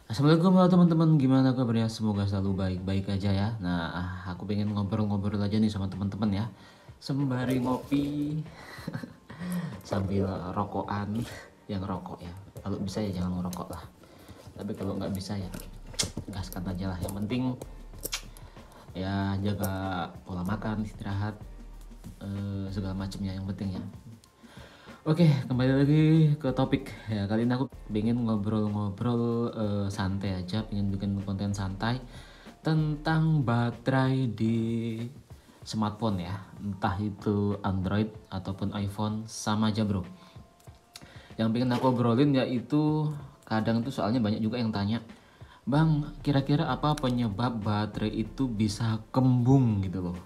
Assalamualaikum teman-teman, gimana kabarnya? Semoga selalu baik-baik aja ya. Nah, aku pengen ngobrol-ngobrol aja nih sama teman-teman ya. Sembari ngopi, sambil rokokan, yang rokok ya. Kalau bisa ya jangan ngerokok lah. Tapi kalau nggak bisa ya gaskan aja lah. Yang penting ya jaga pola makan, istirahat, segala macamnya yang penting ya. Oke, kembali lagi ke topik ya. Kali ini aku pengen ngobrol-ngobrol santai aja, pengen bikin konten santai tentang baterai di smartphone ya, entah itu Android ataupun iPhone sama aja bro. Yang pengen aku obrolin yaitu kadang tuh soalnya banyak juga yang tanya, Bang, kira-kira apa penyebab baterai itu bisa kembung gitu loh.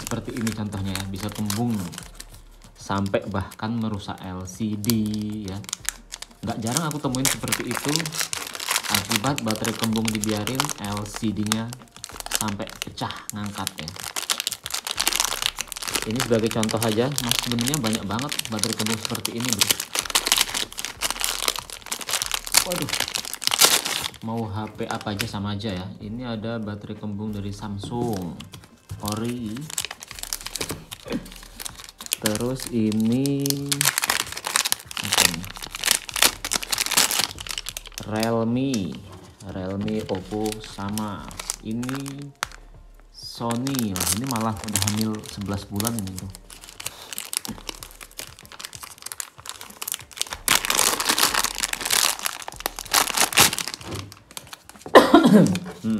Seperti ini contohnya ya, bisa kembung sampai bahkan merusak LCD ya. Nggak jarang aku temuin seperti itu akibat baterai kembung dibiarin LCD-nya sampai pecah ngangkat ya. Ini sebagai contoh aja, mas sebenarnya banyak banget baterai kembung seperti ini bro. Waduh, mau HP apa aja sama aja ya. Ini ada baterai kembung dari Samsung, Ori. Terus ini apa nih? Realme, Oppo sama. Ini Sony. Wah, ini malah udah hamil 11 bulan ini tuh.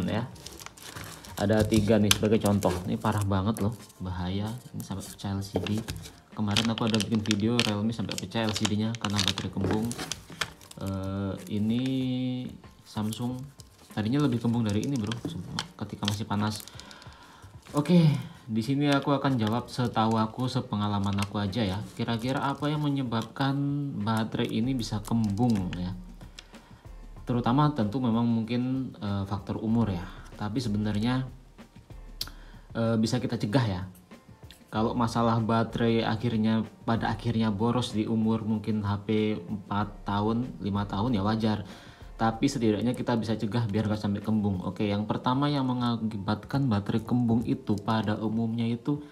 Ya. Ada 3 nih sebagai contoh. Ini parah banget loh, bahaya. Ini sampai pecah LCD. Kemarin aku ada bikin video Realme sampai pecah LCD-nya karena baterai kembung. Ini Samsung tadinya lebih kembung dari ini bro, ketika masih panas. Oke, di sini aku akan jawab setahu aku, sepengalaman aku aja ya. Kira-kira apa yang menyebabkan baterai ini bisa kembung ya? Terutama tentu memang mungkin faktor umur ya. Tapi sebenarnya bisa kita cegah ya. Kalau masalah baterai pada akhirnya boros di umur mungkin HP 4 tahun, 5 tahun ya wajar. Tapi setidaknya kita bisa cegah biar gak sampai kembung. Oke, yang pertama yang mengakibatkan baterai kembung itu pada umumnya itu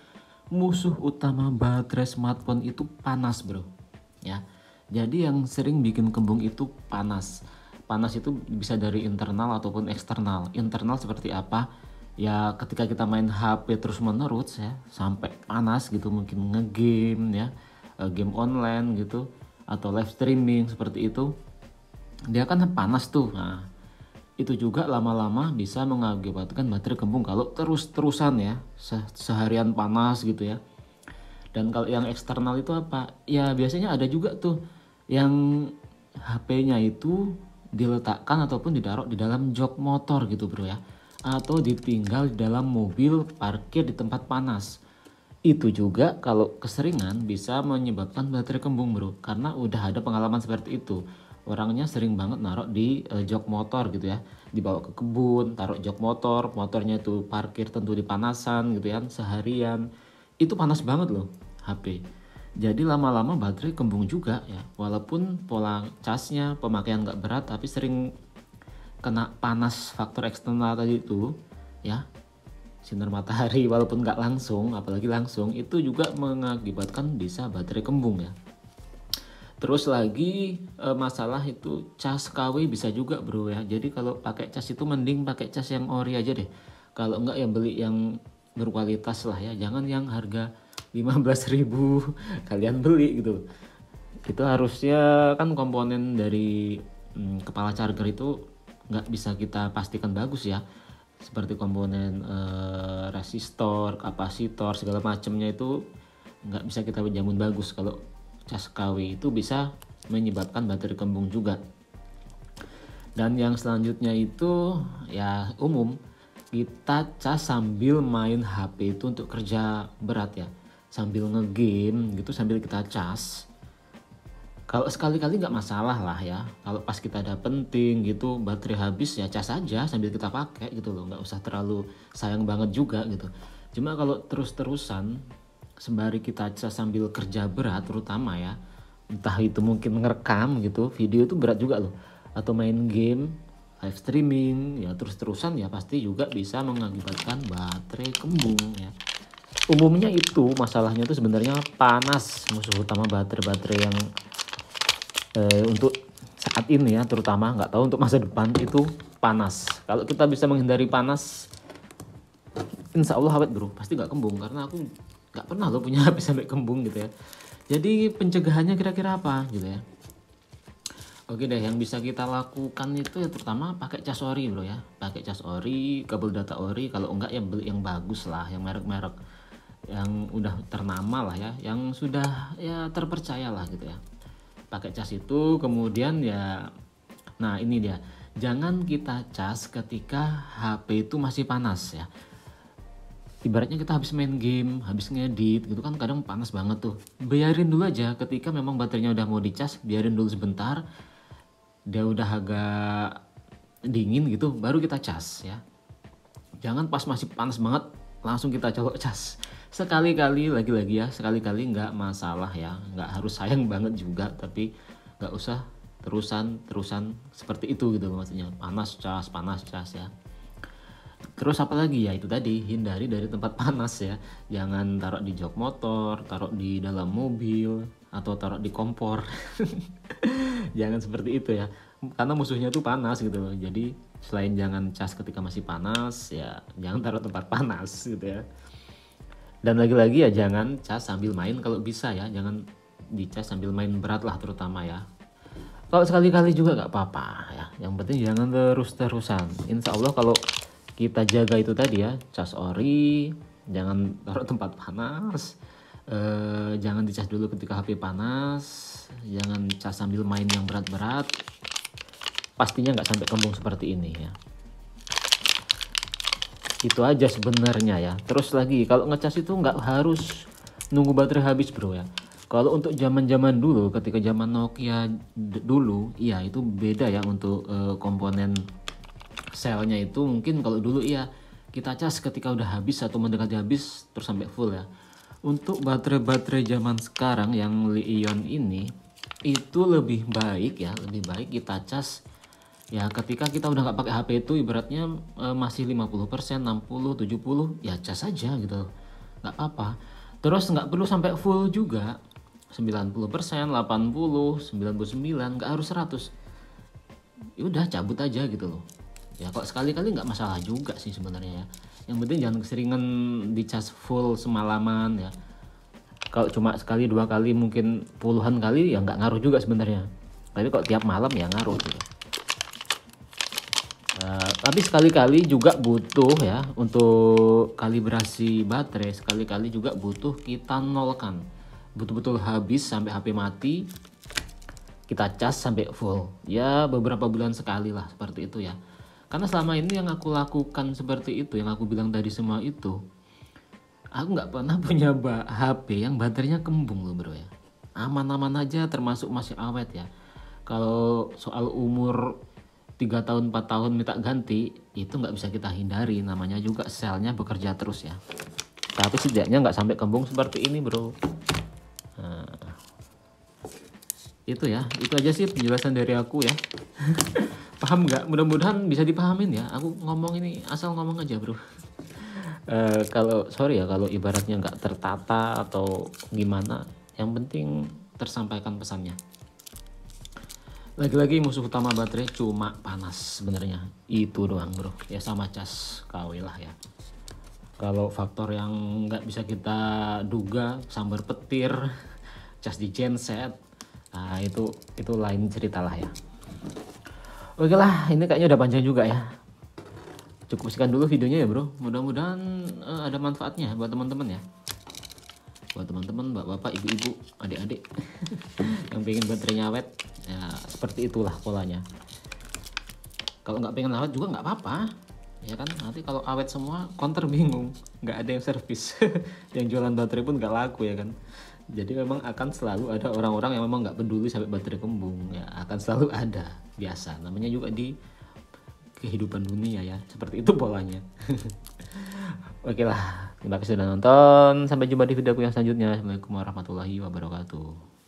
musuh utama baterai smartphone itu panas, bro. Ya. Jadi yang sering bikin kembung itu panas. Panas itu bisa dari internal ataupun eksternal. Internal seperti apa? Ya ketika kita main HP terus menerus ya sampai panas gitu, mungkin ngegame ya, game online gitu atau live streaming seperti itu, dia kan panas tuh. Nah itu juga lama-lama bisa mengakibatkan baterai kembung kalau terus-terusan ya, seharian panas gitu ya. Dan kalau yang eksternal itu apa ya, biasanya ada juga tuh yang HP-nya itu diletakkan ataupun ditaruh di dalam jok motor gitu bro ya, atau ditinggal di dalam mobil parkir di tempat panas. Itu juga kalau keseringan bisa menyebabkan baterai kembung bro, karena udah ada pengalaman seperti itu. Orangnya sering banget naruh di jok motor gitu ya, dibawa ke kebun, taruh jok motor, motornya itu parkir tentu di panasan gitu ya, seharian. Itu panas banget loh HP. Jadi lama-lama baterai kembung juga ya, walaupun pola casnya pemakaian nggak berat, tapi sering kena panas faktor eksternal tadi itu ya, sinar matahari walaupun nggak langsung, apalagi langsung, itu juga mengakibatkan bisa baterai kembung ya. Terus lagi masalah itu cas KW bisa juga bro ya. Jadi kalau pakai cas itu mending pakai cas yang ori aja deh. Kalau enggak ya beli yang berkualitas lah ya. Jangan yang harga 15.000 kalian beli gitu. Itu harusnya kan komponen dari kepala charger itu nggak bisa kita pastikan bagus ya. Seperti komponen resistor, kapasitor, segala macamnya itu nggak bisa kita jamin bagus. Kalau cas KW itu bisa menyebabkan baterai kembung juga. Dan yang selanjutnya itu ya umum, kita cas sambil main HP itu untuk kerja berat ya, sambil ngegame gitu sambil kita cas. Kalau sekali-kali nggak masalah lah ya. Kalau pas kita ada penting gitu, baterai habis ya cas aja sambil kita pakai gitu loh. Nggak usah terlalu sayang banget juga gitu. Cuma kalau terus-terusan sembari kita cas sambil kerja berat terutama ya, entah itu mungkin ngerekam gitu, video itu berat juga loh. Atau main game, live streaming ya terus-terusan ya pasti juga bisa mengakibatkan baterai kembung ya. Umumnya itu masalahnya itu sebenarnya panas, musuh utama baterai-baterai yang untuk saat ini ya, terutama nggak tahu untuk masa depan itu panas. Kalau kita bisa menghindari panas, insya Allah awet bro, pasti nggak kembung. Karena aku nggak pernah loh punya HP sampai kembung gitu ya. Jadi pencegahannya kira-kira apa gitu ya. Oke deh, yang bisa kita lakukan itu ya terutama pakai cas ori bro ya. Pakai cas ori, kabel data ori, kalau enggak ya beli yang bagus lah, yang merek-merek yang udah ternama lah ya, yang sudah ya terpercaya lah gitu ya. Pakai cas itu kemudian ya, nah ini dia, jangan kita cas ketika HP itu masih panas ya. Ibaratnya kita habis main game, habis ngedit gitu kan kadang panas banget tuh. Biarin dulu aja ketika memang baterainya udah mau dicas, biarin dulu sebentar. Dia udah agak dingin gitu baru kita cas ya. Jangan pas masih panas banget langsung kita colok cas. Sekali-kali lagi-lagi ya, sekali-kali nggak masalah ya, nggak harus sayang banget juga, tapi nggak usah terusan seperti itu gitu maksudnya, panas cas ya. Terus apa lagi ya, itu tadi hindari dari tempat panas ya, jangan taruh di jok motor, taruh di dalam mobil atau taruh di kompor. Jangan seperti itu ya, karena musuhnya tuh panas gitu loh. Jadi selain jangan cas ketika masih panas ya, jangan taruh tempat panas gitu ya. Dan lagi-lagi ya jangan cas sambil main kalau bisa ya, jangan dicas sambil main berat lah terutama ya. Kalau sekali-kali juga nggak apa-apa ya, yang penting jangan terus-terusan. Insya Allah kalau kita jaga itu tadi ya, cas ori, jangan taruh tempat panas, jangan dicas dulu ketika HP panas, jangan cas sambil main yang berat-berat, pastinya nggak sampai kembung seperti ini ya. Itu aja sebenarnya ya. Terus lagi kalau ngecas itu nggak harus nunggu baterai habis bro ya. Kalau untuk zaman-zaman dulu, ketika zaman Nokia dulu, iya itu beda ya untuk komponen selnya itu. Mungkin kalau dulu iya kita cas ketika udah habis atau mendekati habis terus sampai full ya. Untuk baterai-baterai zaman sekarang yang Li-ion ini itu lebih baik ya, lebih baik kita cas ya ketika kita udah nggak pakai HP itu ibaratnya masih 50%, 60, 70 ya cas aja gitu, nggak apa-apa. Terus nggak perlu sampai full juga, 90%, 80, 99, nggak harus 100. Ya udah cabut aja gitu loh. Ya kok sekali-kali nggak masalah juga sih sebenarnya ya. Yang penting jangan keseringan dicas full semalaman ya. Kalau cuma sekali dua kali mungkin puluhan kali ya nggak ngaruh juga sebenarnya. Tapi kok tiap malam ya ngaruh gitu. Tapi sekali-kali juga butuh ya untuk kalibrasi baterai, sekali-kali juga butuh kita nolkan, betul-betul habis sampai HP mati, kita cas sampai full ya, beberapa bulan sekali lah seperti itu ya. Karena selama ini yang aku lakukan seperti itu, yang aku bilang tadi semua itu, aku nggak pernah punya HP yang baterainya kembung loh bro ya, aman-aman aja, termasuk masih awet ya. Kalau soal umur 3 tahun 4 tahun minta ganti itu nggak bisa kita hindari, namanya juga selnya bekerja terus ya. Tapi setidaknya nggak sampai kembung seperti ini bro. Nah, itu ya, itu aja sih penjelasan dari aku ya. Paham nggak? Mudah-mudahan bisa dipahamin ya, aku ngomong ini asal ngomong aja bro. Kalau sorry ya kalau ibaratnya nggak tertata atau gimana, yang penting tersampaikan pesannya. Lagi-lagi musuh utama baterai cuma panas sebenarnya, itu doang bro ya, sama cas KW lah ya. Kalau faktor yang nggak bisa kita duga, sambar petir, cas di genset, nah itu lain cerita lah ya. Oke lah, ini kayaknya udah panjang juga ya, cukup sekian dulu videonya ya bro. Mudah-mudahan ada manfaatnya buat teman-teman ya, buat teman-teman, bapak-bapak, ibu-ibu, adik-adik yang pengen baterainya awet ya, seperti itulah polanya. Kalau nggak pengen awet juga nggak apa-apa ya kan, nanti kalau awet semua counter bingung, nggak ada yang servis. Yang jualan baterai pun nggak laku ya kan. Jadi memang akan selalu ada orang-orang yang memang nggak peduli sampai baterai kembung ya, akan selalu ada, biasa, namanya juga di kehidupan dunia ya, seperti itu polanya. Oke lah, terima kasih sudah nonton, sampai jumpa di videoku yang selanjutnya. Assalamualaikum warahmatullahi wabarakatuh.